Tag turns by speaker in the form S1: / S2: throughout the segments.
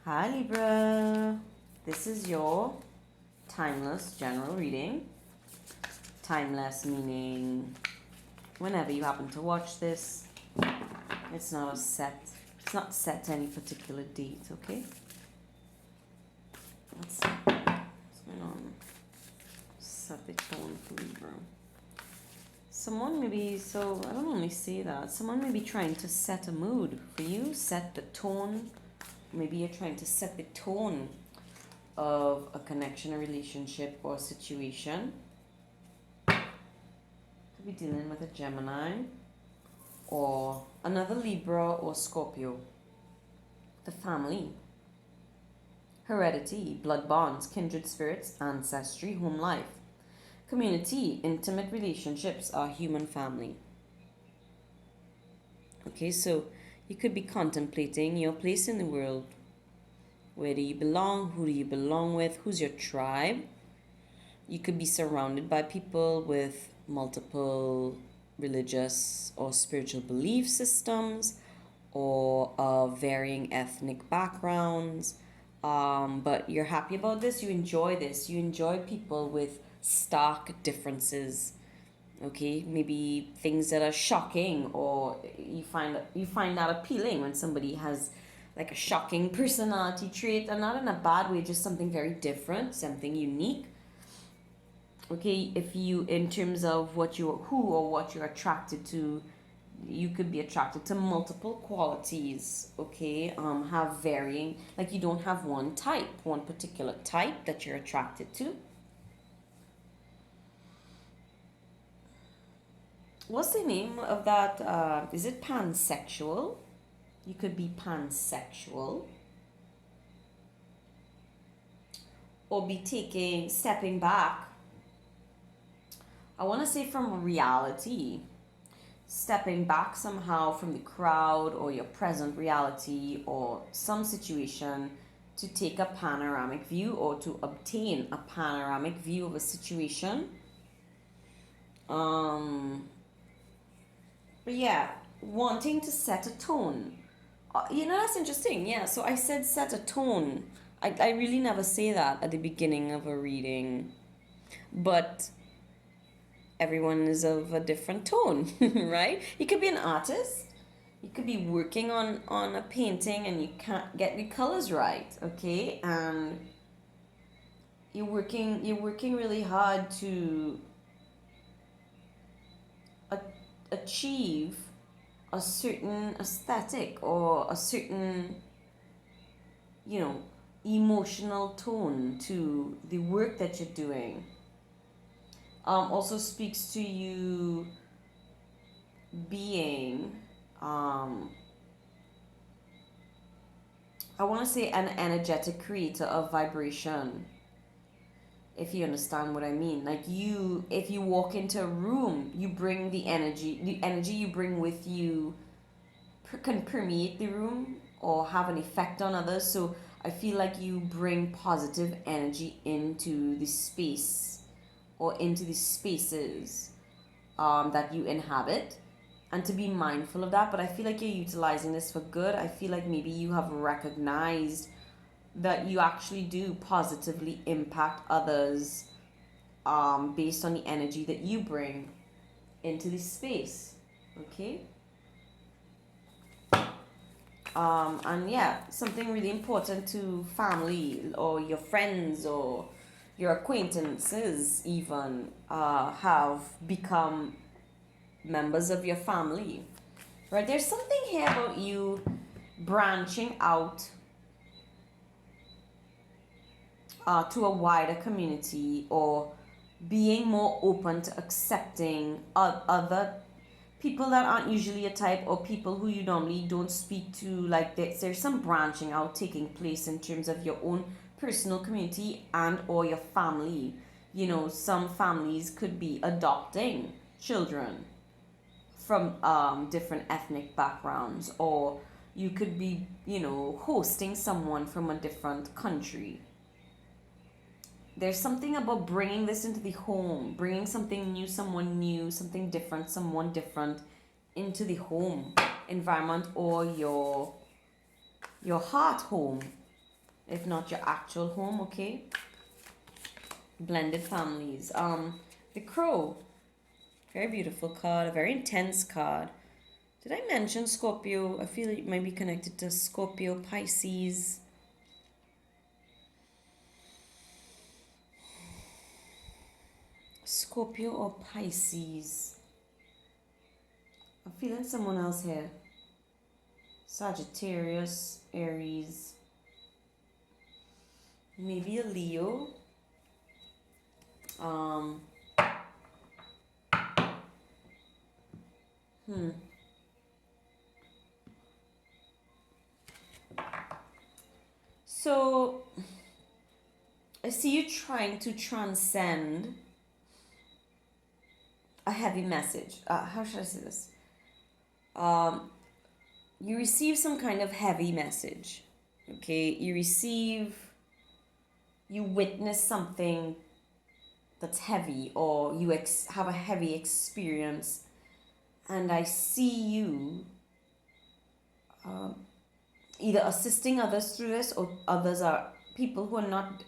S1: Hi Libra, this is your timeless general reading. Timeless meaning whenever you happen to watch this. It's not set to any particular date, okay? Let's see what's going on. Set the tone for Libra. Someone maybe, so I don't normally say that. Someone may be trying to set a mood for you, set the tone. Maybe you're trying to set the tone of a connection, a relationship, or a situation. Could be dealing with a Gemini or another Libra or Scorpio. The family, heredity, blood bonds, kindred spirits, ancestry, home life, community, intimate relationships, our human family. Okay, so you could be contemplating your place in the world. Where do you belong? Who do you belong with? Who's your tribe? You could be surrounded by people with multiple religious or spiritual belief systems or varying ethnic backgrounds. But you're happy about this. You enjoy this. You enjoy people with stark differences. Okay, maybe things that are shocking, or you find that appealing when somebody has like a shocking personality trait, and not in a bad way, just something very different, something unique. Okay, if you, in terms of what you're attracted to, you could be attracted to multiple qualities. Okay, have varying, like you don't have one particular type that you're attracted to. What's the name of that? Is it pansexual? You could be pansexual. Or be stepping back. I want to say from reality. Stepping back somehow from the crowd or your present reality or some situation to take a panoramic view or to obtain a panoramic view of a situation. But yeah, wanting to set a tone. That's interesting. Yeah, so I said set a tone. I really never say that at the beginning of a reading. But everyone is of a different tone, right? You could be an artist. You could be working on a painting and you can't get the colors right, okay? And you're working really hard to achieve a certain aesthetic or a certain, emotional tone to the work that you're doing. Also speaks to you being, I want to say, an energetic creator of vibration. If you understand what I mean. Like if you walk into a room, you bring the energy you bring with you can permeate the room or have an effect on others. So I feel like you bring positive energy into the space or into the spaces that you inhabit, and to be mindful of that. But I feel like you're utilizing this for good. I feel like maybe you have recognized that you actually do positively impact others based on the energy that you bring into this space. Okay? And yeah, something really important to family or your friends or your acquaintances even have become members of your family. Right? There's something here about you branching out to a wider community, or being more open to accepting other people that aren't usually a type, or people who you normally don't speak to. Like there's some branching out taking place in terms of your own personal community and or your family. Some families could be adopting children from different ethnic backgrounds, or you could be hosting someone from a different country. There's something about bringing this into the home, bringing something new, something different, someone different into the home environment or your heart home. if not your actual home, okay? Blended families. The Crow. Very beautiful card, a very intense card. Did I mention Scorpio? I feel it might be connected to Scorpio, Pisces. Scorpio or Pisces. I'm feeling someone else here. Sagittarius, Aries. Maybe a Leo. So, I see you trying to transcend a heavy message. How should I say this? You receive some kind of heavy message. Okay, you witness something that's heavy, or you have a heavy experience, and I see you either assisting others through this, or others are people who are not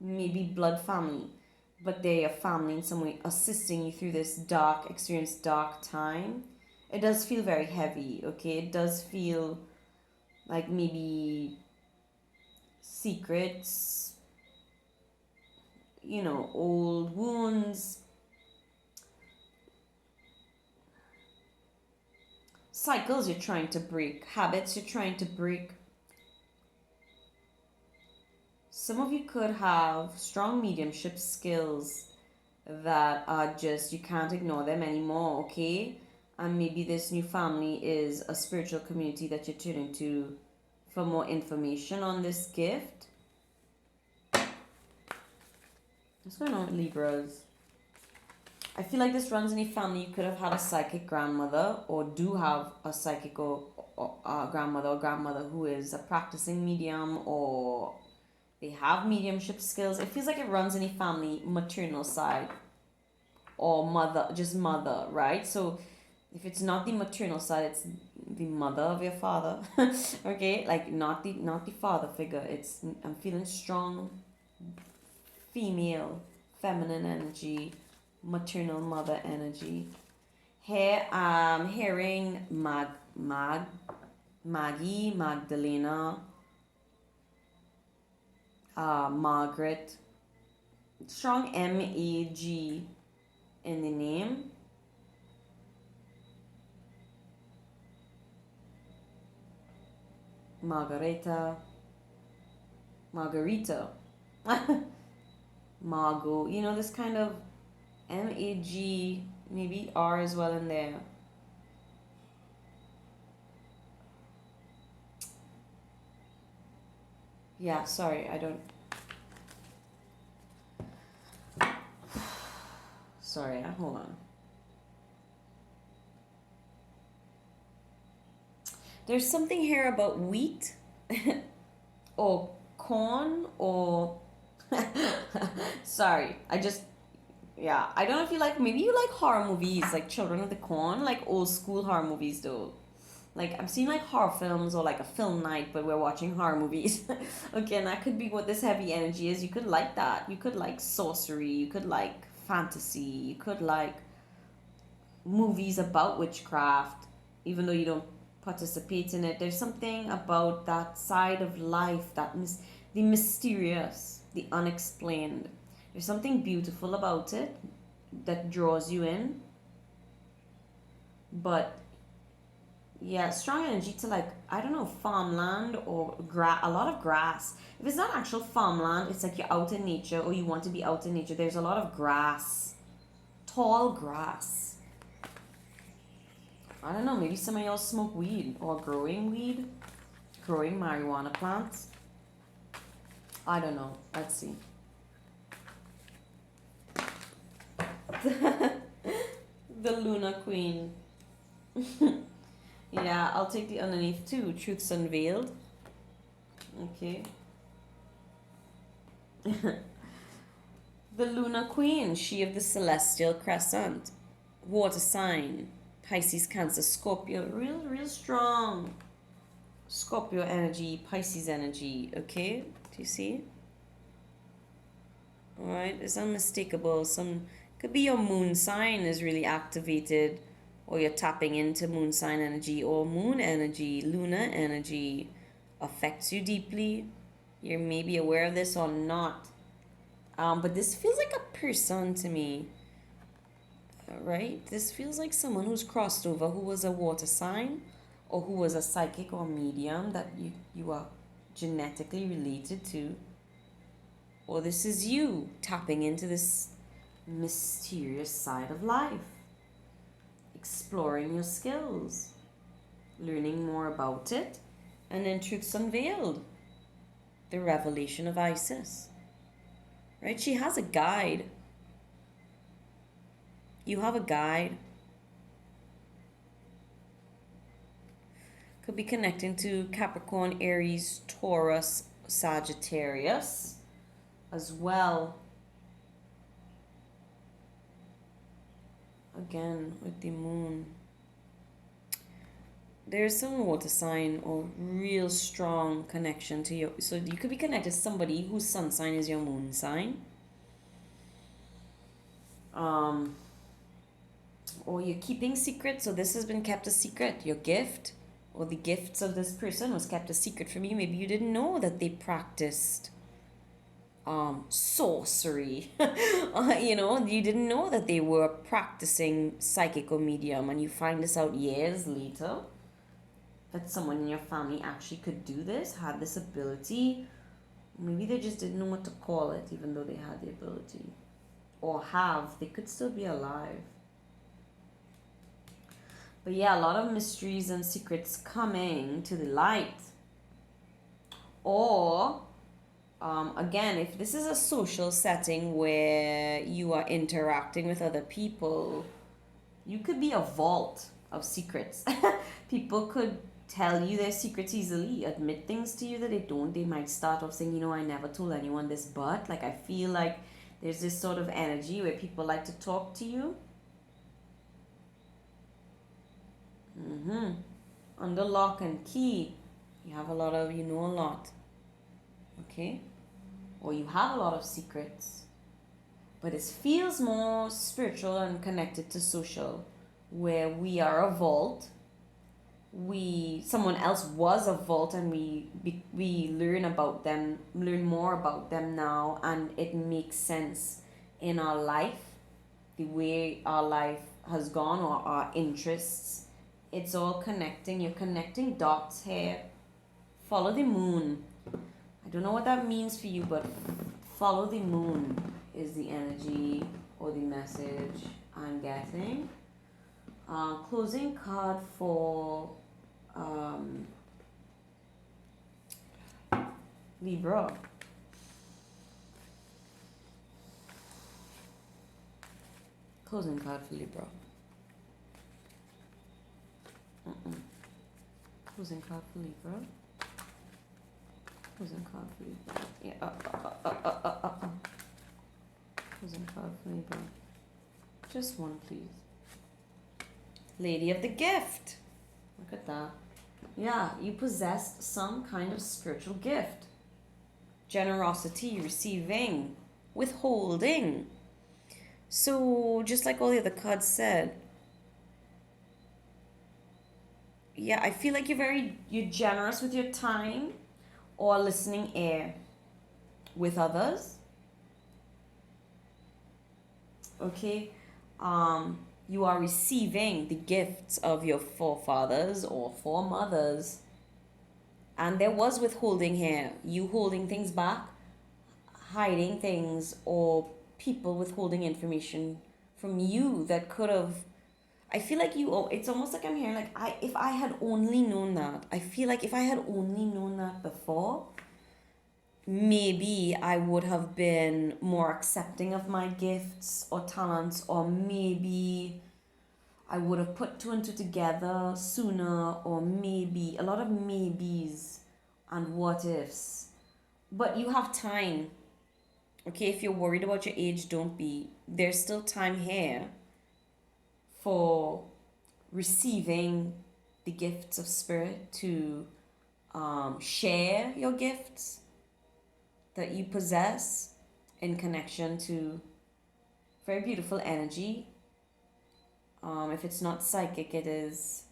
S1: maybe blood family, but they are family in some way, assisting you through this dark experience, dark time. It does feel very heavy, okay? It does feel like maybe secrets, old wounds, cycles you're trying to break, habits you're trying to break. Some of you could have strong mediumship skills that are just, you can't ignore them anymore, okay? And maybe this new family is a spiritual community that you're tuning to for more information on this gift. What's going on with Libras? I feel like this runs in your family. You could have had a psychic grandmother, or do have a psychic or grandmother who is a practicing medium, or they have mediumship skills. It feels like it runs in your family, maternal side, or mother, right? So if it's not the maternal side, it's the mother of your father. Okay, like not the father figure. I'm feeling strong female, feminine energy, maternal mother energy. Here I'm hearing Maggie, Magdalena, Margaret. Strong M-A-G in the name. Margarita. Margot. This kind of M-A-G, maybe R as well in there. Yeah, sorry, I don't... Sorry, hold on. There's something here about wheat or corn or... Sorry, I don't know if maybe you like horror movies, like Children of the Corn, like old school horror movies though. Like I'm seeing like horror films, or like a film night, but we're watching horror movies. Okay, and that could be what this heavy energy is. You could like that. You could like sorcery. You could like fantasy. You could like movies about witchcraft, even though you don't participate in it. There's something about that side of life, the mysterious, the unexplained. There's something beautiful about it that draws you in. But yeah, strong energy to like, I don't know, farmland or a lot of grass. If it's not actual farmland, it's like you're out in nature, or you want to be out in nature. There's a lot of grass, tall grass. I don't know, maybe some of y'all smoke weed or growing marijuana plants. I don't know. Let's see. The Luna Queen. Yeah, I'll take the underneath too. Truths Unveiled. Okay. The Luna Queen, she of the celestial crescent. Water sign. Pisces, Cancer, Scorpio. Real strong. Scorpio energy, Pisces energy. Okay. Do you see? All right, it's unmistakable. Some could be your moon sign is really activated, or you're tapping into moon sign energy, or moon energy, lunar energy affects you deeply. You're maybe aware of this or not. But this feels like a person to me, right? This feels like someone who's crossed over, who was a water sign, or who was a psychic or medium that you are genetically related to. Or this is you tapping into this mysterious side of life, exploring your skills, learning more about it, and then truths unveiled. The revelation of Isis. Right? She has a guide. You have a guide. Could be connecting to Capricorn, Aries, Taurus, Sagittarius as well. Again, with the moon. There's some water sign or real strong connection to you. So you could be connected to somebody whose sun sign is your moon sign. Or you're keeping secrets, so this has been kept a secret. Your gift or the gifts of this person was kept a secret from you. Maybe you didn't know that they practiced sorcery. You didn't know that they were practicing psychic or medium, and you find this out years later, that someone in your family actually could do this, had this ability. Maybe they just didn't know what to call it, even though they had the ability. Or they could still be alive. But yeah, a lot of mysteries and secrets coming to the light. Or, again, if this is a social setting where you are interacting with other people, you could be a vault of secrets. People could tell you their secrets easily, admit things to you that they don't. They might start off saying, I never told anyone this, but like I feel like there's this sort of energy where people like to talk to you. Under lock and key, you have a lot of, you know a lot. Okay? Or you have a lot of secrets. But it feels more spiritual and connected to social, where we are a vault. Someone else was a vault, and we learn more about them now, and it makes sense in our life, the way our life has gone, or our interests. It's all connecting. You're connecting dots here. Follow the moon. I don't know what that means for you, but follow the moon is the energy or the message I'm getting. Closing card for Libra. Closing card for Libra. Closing card for Libra. Closing card for Libra. Yeah. Closing card for Libra. Just one, please. Lady of the Gift. Look at that. Yeah, you possessed some kind of spiritual gift. Generosity, receiving, withholding. So, just like all the other cards said, yeah, I feel like you're generous with your time or listening ear with others. Okay? You are receiving the gifts of your forefathers or foremothers. And there was withholding here. You holding things back, hiding things, or people withholding information from you that could have. I feel like it's almost like I'm hearing like, if I had only known that. I feel like if I had only known that before, maybe I would have been more accepting of my gifts or talents, or maybe I would have put two and two together sooner, or maybe a lot of maybes and what ifs. But you have time. Okay, if you're worried about your age, don't be. There's still time here for receiving the gifts of spirit, to share your gifts, that you possess in connection to very beautiful energy. If it's not psychic, it is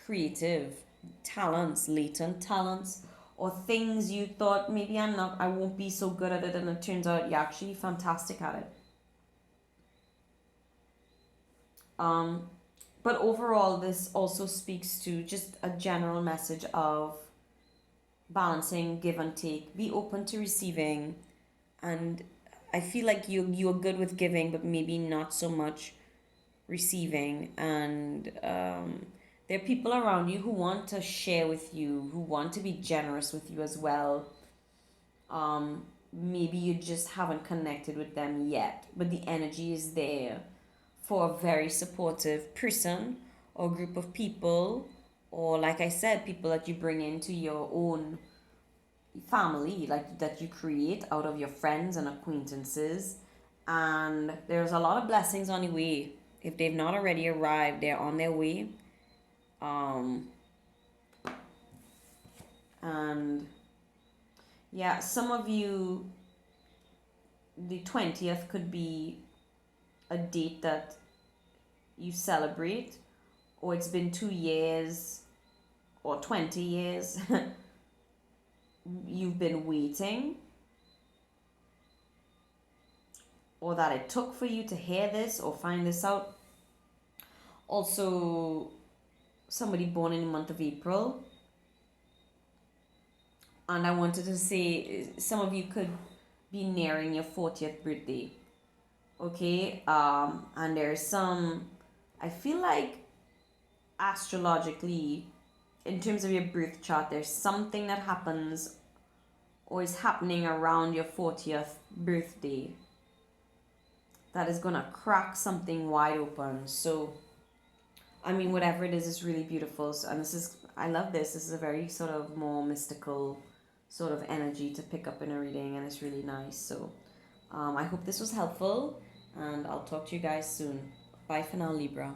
S1: creative talents, latent talents, or things you thought maybe I won't be so good at it, and it turns out you're actually fantastic at it. Um, but overall, this also speaks to just a general message of balancing give and take. Be open to receiving, and I feel like you're good with giving, but maybe not so much receiving. And there are people around you who want to share with you, who want to be generous with you as well. Maybe you just haven't connected with them yet, but the energy is there for a very supportive person or group of people, or like I said, people that you bring into your own family, like that you create out of your friends and acquaintances. And there's a lot of blessings on the way. If they've not already arrived, they're on their way. Um, and yeah, some of you, the 20th could be a date that you celebrate, or it's been 2 years or 20 years you've been waiting, or that it took for you to hear this or find this out. Also, somebody born in the month of April. And I wanted to say some of you could be nearing your 40th birthday. Okay? And there's some, I feel like astrologically, in terms of your birth chart, there's something that happens or is happening around your 40th birthday that is gonna crack something wide open. So, I mean, whatever it is really beautiful. So, and this is, I love this. This is a very sort of more mystical sort of energy to pick up in a reading, and it's really nice. So, I hope this was helpful, and I'll talk to you guys soon. Bye for now, Libra.